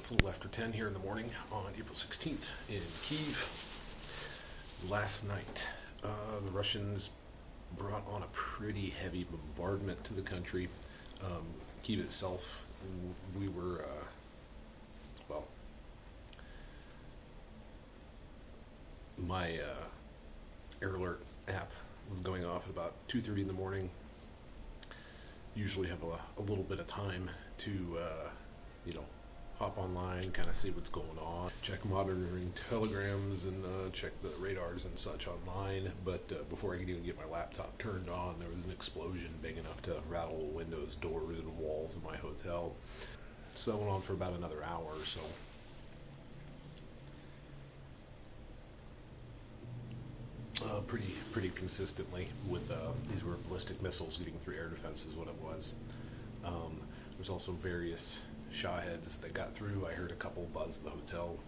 It's a little after 10 here in the morning on April 16th in Kyiv. Last night, the Russians brought on a pretty heavy bombardment to the country. Kyiv itself, we were, my air alert app was going off at about 2:30 in the morning. Usually have a little bit of time to, hop online, kind of see what's going on, check monitoring telegrams and check the radars and such online. But before I could even get my laptop turned on, there was an explosion big enough to rattle windows, doors, and walls of my hotel. So that went on for about another hour or so. Pretty consistently with these were ballistic missiles getting through air defense is what it was. There's also various shaheds that got through. I heard a couple buzz the hotel.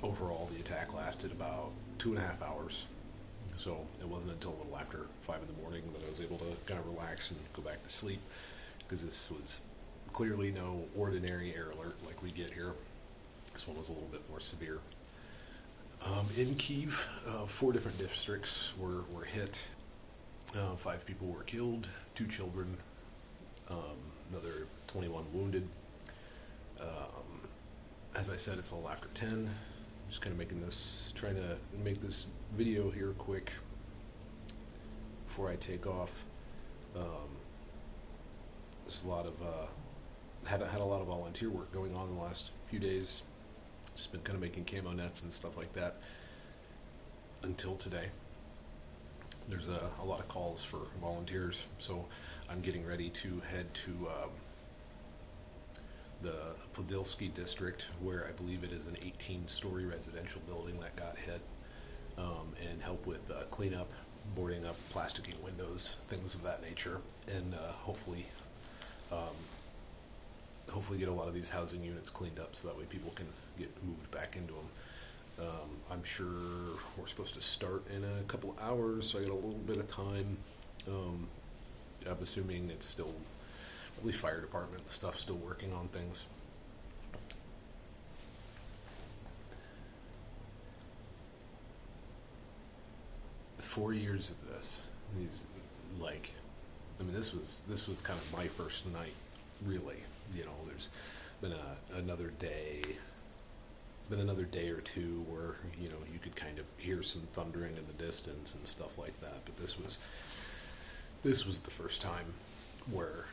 Overall, the attack lasted about 2.5 hours. So it wasn't until a little after 5 in the morning that I was able to kind of relax and go back to sleep, because this was clearly no ordinary air alert like we get here. This one was a little bit more severe. In Kyiv, 4 different districts were hit. 5 people were killed, 2 children, another 21 wounded. As I said, it's a little after 10. I'm just kind of trying to make this video here quick before I take off. There's a lot of had a lot of volunteer work going on in the last few days. Just been kind of making camo nets and stuff like that until today. There's a lot of calls for volunteers, so I'm getting ready to head to the Podilsky district, where I believe it is an 18-story residential building that got hit, and help with cleanup, boarding up, plasticking windows, things of that nature, and hopefully get a lot of these housing units cleaned up so that way people can get moved back into them. I'm sure we're supposed to start in a couple of hours, so I got a little bit of time. I'm assuming it's still probably fire department stuff still working on things. Four years of this. This was kind of my first night, really. There's been another day or two where you could kind of hear some thundering in the distance and stuff like that. But this was the first time where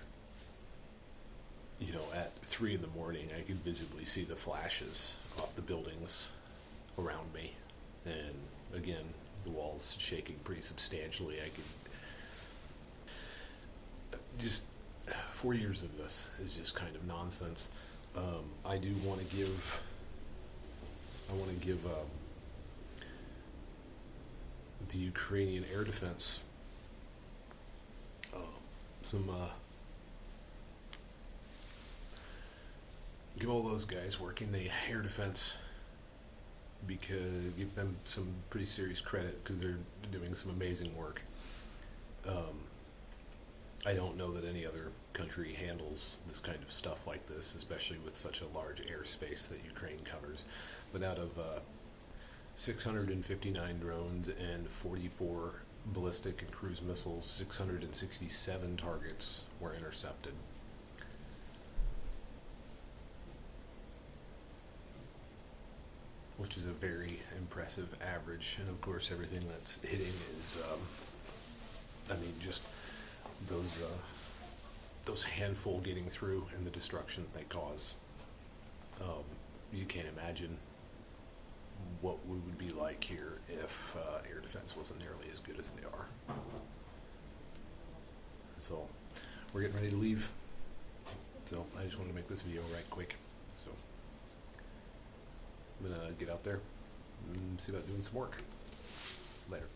at 3 in the morning I could visibly see the flashes off the buildings around me, and again the walls shaking pretty substantially. I could just 4 years of this is just kind of nonsense. I do want to give the Ukrainian air defense give all those guys working the air defense, give them some pretty serious credit, because they're doing some amazing work. I don't know that any other country handles this kind of stuff like this, especially with such a large airspace that Ukraine covers. But out of 659 drones and 44 ballistic and cruise missiles, 667 targets were intercepted. Which is a very impressive average. And of course everything that's hitting is, just those handful getting through and the destruction that they cause. You can't imagine what we would be like here if air defense wasn't nearly as good as they are. So we're getting ready to leave. So I just wanted to make this video right quick. So I'm gonna get out there and see about doing some work. Later.